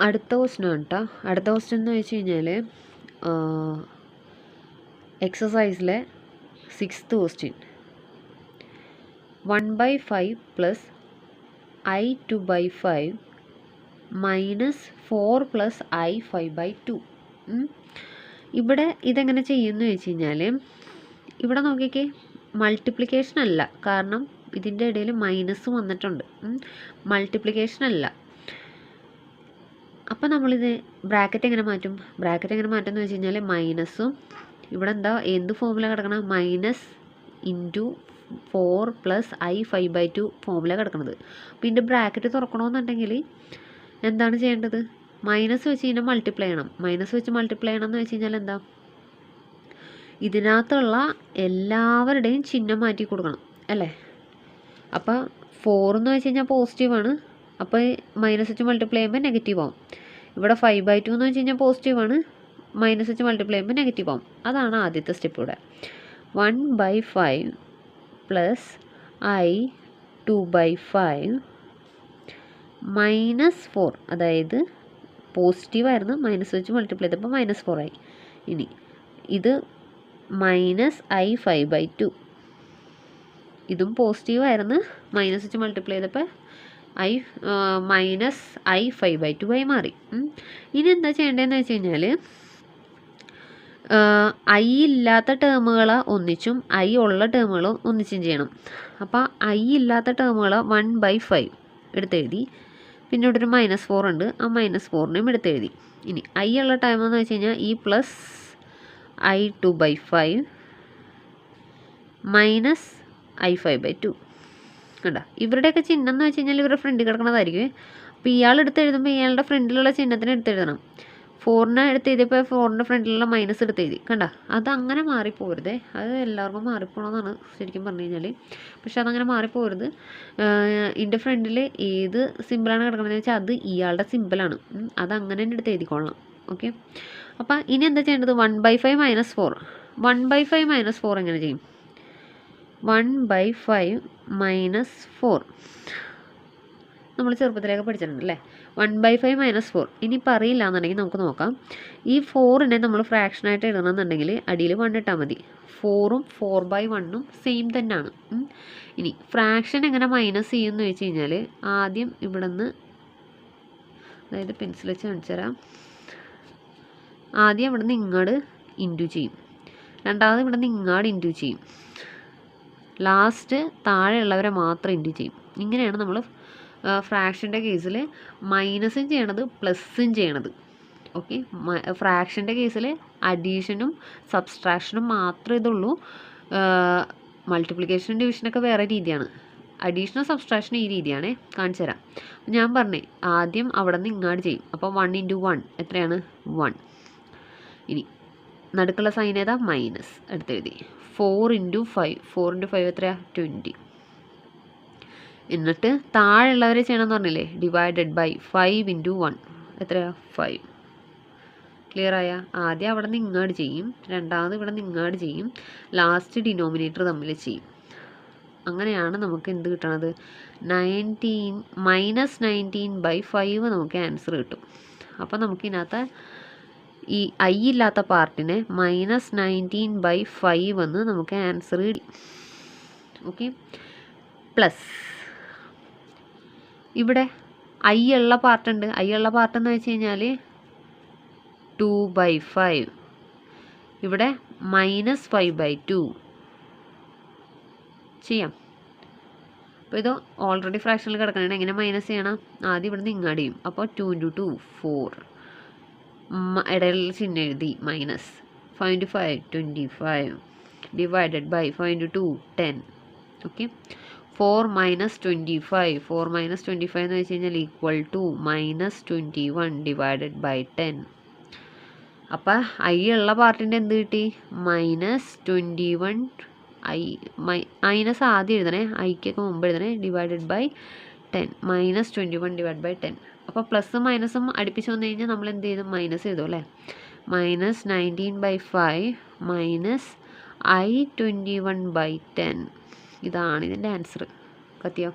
അടുത്ത ക്വസ്റ്റ്യൻ ആണ് കേട്ടോ. അടുത്ത ക്വസ്റ്റ്യൻ എന്ന് വെച്ച് കഴിഞ്ഞാൽ എക്സസൈസിലെ 6th question 1/5 plus i2/5 minus 4 plus i5/2. ഇവിടെ ഇതെങ്ങനെ ചെയ്യുമെന്ന് വെച്ച് കഴിഞ്ഞാൽ ഇവിടെ നോക്കിക്കേ, മൾട്ടിപ്ലിക്കേഷൻ അല്ല, കാരണം ഇതിൻ്റെ ഇടയിൽ മൈനസ് വന്നിട്ടുണ്ട്. മൾട്ടിപ്ലിക്കേഷൻ അല്ല. അപ്പം നമ്മളിത് ബ്രാക്കറ്റ് എങ്ങനെ മാറ്റും? ബ്രാക്കറ്റ് എങ്ങനെ മാറ്റും എന്ന് വെച്ച് കഴിഞ്ഞാൽ മൈനസും ഇവിടെ എന്താ എന്ത് ഫോമുല കിടക്കണം? Minus into 4 plus i5/2 formula കിടക്കുന്നത്. അപ്പോൾ ഇതിൻ്റെ ബ്രാക്കറ്റ് തുറക്കണമെന്നുണ്ടെങ്കിൽ എന്താണ് ചെയ്യേണ്ടത്? മൈനസ് വെച്ച് കഴിഞ്ഞാൽ മൾട്ടിപ്ലൈ ചെയ്യണം. മൈനസ് വെച്ച് മൾട്ടിപ്ലൈ ചെയ്യണം എന്ന് വെച്ച് കഴിഞ്ഞാൽ എന്താ? ഇതിനകത്തുള്ള എല്ലാവരുടെയും ചിഹ്നം മാറ്റി കൊടുക്കണം അല്ലേ? അപ്പോൾ 4 എന്ന് വെച്ച് കഴിഞ്ഞാൽ പോസിറ്റീവാണ്, അപ്പോൾ മൈനസ് വെച്ച് മൾട്ടിപ്ലൈ ചെയ്യുമ്പോൾ നെഗറ്റീവ് ആവും. ഇവിടെ 5/2 എന്ന് വെച്ച് കഴിഞ്ഞാൽ പോസിറ്റീവാണ്, മൈനസ് വെച്ച് മൾട്ടിപ്ലൈ ചെയ്യുമ്പോൾ നെഗറ്റീവ് ആവും. അതാണ് ആദ്യത്തെ സ്റ്റെപ്പ്. ഇവിടെ 1/5 പ്ലസ് i2/5 മൈനസ് 4, അതായത് പോസിറ്റീവായിരുന്നു, മൈനസ് വെച്ച് മൾട്ടിപ്ലൈ ചെയ്തപ്പോൾ -4 ആയി. ഇനി ഇത് മൈനസ് i5/2, ഇതും പോസിറ്റീവായിരുന്നു, മൈനസ് വെച്ച് മൾട്ടിപ്ലൈ ചെയ്തപ്പോൾ മൈനസ് i5/2 ആയി മാറി. ഇനി എന്താ ചെയ്യേണ്ടതെന്ന് വെച്ച് കഴിഞ്ഞാൽ ഐ ഇല്ലാത്ത ടേമുകൾ ഒന്നിച്ചും ഐ ഉള്ള ടേമുകൾ ഒന്നിച്ചും ചെയ്യണം. അപ്പോൾ ഐ ഇല്ലാത്ത ടേമുകൾ 1/5 എടുത്തെഴുതി, പിന്നെ ഇവിടെ ഒരു -4 ഉണ്ട്, ആ -4നെയും എടുത്തെഴുതി. ഇനി ഐ ഉള്ള ടൈം എന്ന് വെച്ച് കഴിഞ്ഞാൽ ഈ പ്ലസ് i2/5 മൈനസ് i5/2 കണ്ടോ? ഇവരുടെയൊക്കെ ചിഹ്നം എന്ന് വെച്ച് കഴിഞ്ഞാൽ ഇവരുടെ ഫ്രണ്ടിൽ കിടക്കണതായിരിക്കും. അപ്പോൾ ഇയാൾ എടുത്തെഴുതുമ്പോൾ ഇയാളുടെ ഫ്രണ്ടിലുള്ള ചിഹ്നത്തിന് എടുത്തെഴുതണം. 4നെ എടുത്തെഴുതിയപ്പോൾ 4ൻ്റെ ഫ്രണ്ടിലുള്ള മൈനസ് എടുത്തെഴുതി. കണ്ടോ? അതങ്ങനെ മാറിപ്പോരുതേ. അത് എല്ലാവർക്കും മാറിപ്പോകണമെന്നാണ് ശരിക്കും പറഞ്ഞു കഴിഞ്ഞാൽ. പക്ഷെ അതങ്ങനെ മാറിപ്പോരുത്. ഇതിൻ്റെ ഫ്രണ്ടിൽ ഏത് സിമ്പിളാണ് കിടക്കണമെന്ന് വെച്ചാൽ അത് ഇയാളുടെ സിമ്പിളാണ്. അതങ്ങനെ തന്നെ എടുത്ത് എഴുതിക്കൊള്ളണം. ഓക്കെ. അപ്പം ഇനി എന്താ ചെയ്യേണ്ടത്? 1/5 - 4. 1/5 - 4 എങ്ങനെ ചെയ്യും? 1/5 - 4 നമ്മൾ ചെറുപ്പത്തിലേക്ക് പഠിച്ചിട്ടുണ്ട് അല്ലേ? 1/5 - 4. ഇനിയിപ്പോൾ അറിയില്ല എന്നുണ്ടെങ്കിൽ നമുക്ക് നോക്കാം. ഈ 4നെ നമ്മൾ ഫ്രാക്ഷനായിട്ട് എഴുതണമെന്നുണ്ടെങ്കിൽ അടിയിൽ 1 ഇട്ടാൽ മതി. 4ഉം 4/1ഉം സെയിം തന്നെയാണ്. ഇനി ഫ്രാക്ഷൻ എങ്ങനെ മൈനസ് ചെയ്യുമെന്ന് വെച്ച് കഴിഞ്ഞാൽ ആദ്യം ഇവിടെ നിന്ന്, അതായത് പെൻസിൽ വെച്ച് കാണിച്ചു തരാം. ആദ്യം ഇവിടെ നിന്ന് ഇങ്ങോട്ട് ഇൻറ്റു ചെയ്യും, രണ്ടാമത് ഇവിടെ നിന്ന് ഇങ്ങോട്ട് ഇൻറ്റു ചെയ്യും, ലാസ്റ്റ് താഴെയുള്ളവരെ മാത്രം ഇൻറ്റു ചെയ്യും. ഇങ്ങനെയാണ് നമ്മൾ ഫ്രാക്ഷൻ്റെ കേസിൽ മൈനസും ചെയ്യണത് പ്ലസ്സും ചെയ്യണത്. ഓക്കെ. ഫ്രാക്ഷൻ്റെ കേസിൽ അഡീഷനും സബ്സ്ട്രാക്ഷനും മാത്രമേ ഇതുള്ളൂ. മൾട്ടിപ്ലിക്കേഷനും ഡിവിഷനൊക്കെ വേറെ രീതിയാണ്. അഡീഷനും സബ്സ്ട്രാക്ഷനും ഈ രീതിയാണ്. കാണിച്ചു തരാം. ഞാൻ പറഞ്ഞേ ആദ്യം അവിടെ നിന്ന് ഇങ്ങോട്ട് ചെയ്യും. അപ്പോൾ 1 × 1 എത്രയാണ്? 1. ഇനി നടുക്കുള്ള സൈൻ ഏതാ? മൈനസ് എടുത്തെഴുതി. 4 × 5, 4 × 5 എത്രയാ? 20. എന്നിട്ട് താഴെയുള്ളവരെ ചെയ്യണമെന്ന് പറഞ്ഞില്ലേ? ഡിവൈഡഡ് ബൈ 5 × 1 എത്രയാ? 5. ക്ലിയർ ആയ? ആദ്യം അവിടെ നിന്ന് ഇങ്ങോട്ട് ചെയ്യും, രണ്ടാമത് ഇവിടെ നിന്ന് ഇങ്ങോട്ട് ചെയ്യും, ലാസ്റ്റ് ഡിനോമിനേറ്റർ തമ്മിൽ ചെയ്യും. അങ്ങനെയാണ് നമുക്ക് എന്ത് കിട്ടണത്? -19/5 നമുക്ക് ആൻസർ കിട്ടും. അപ്പോൾ നമുക്കിതിനകത്ത് ഈ ഐ ഇല്ലാത്ത പാർട്ടിനെ -19/5 എന്ന് നമുക്ക് ആൻസർ കിട്ടി. ഓക്കെ. പ്ലസ് ഇവിടെ ഐ ഉള്ള പാർട്ടുണ്ട്. ഐ ഉള്ള പാർട്ട് എന്ന് വെച്ച് കഴിഞ്ഞാൽ 2/5. ഇവിടെ -5/2 ചെയ്യാം. അപ്പോൾ ഇത് ഓൾറെഡി ഫ്രാക്ഷനിൽ കിടക്കണേ. എങ്ങനെ മൈനസ് ചെയ്യണം? ആദ്യം ഇവിടെ നിന്ന് ഇങ്ങോട്ട് ചെയ്യും. അപ്പോൾ 2 × 2 4, ഇടയിലുള്ള ചിഹ്നം എഴുതി മൈനസ്. 5 × 5 25 divided by 5 × 2 10. ഓക്കെ. 4 - 25, 4 - 25 എന്ന് വെച്ച് കഴിഞ്ഞാൽ ഈക്വൽ ടു -21 ഡിവൈഡഡ് ബൈ 10. അപ്പം ഐ ഉള്ള പാർട്ടിൻ്റെ എന്ത് കിട്ടി? -21. മൈനസ് ആദ്യം എഴുതണേ, ഐക്കൊക്കെ മുമ്പ് എഴുതണേ, ഡിവൈഡഡ് ബൈ 10. -21 divide by 10. അപ്പോൾ പ്ലസും മൈനസും അടുപ്പിച്ച് വന്നു കഴിഞ്ഞാൽ നമ്മൾ എന്ത് ചെയ്തു? മൈനസ് ചെയ്തു അല്ലേ? -19/5 മൈനസ് i21/10. ഇതാണ് ഇതിൻ്റെ ആൻസർ. കത്തിയോ?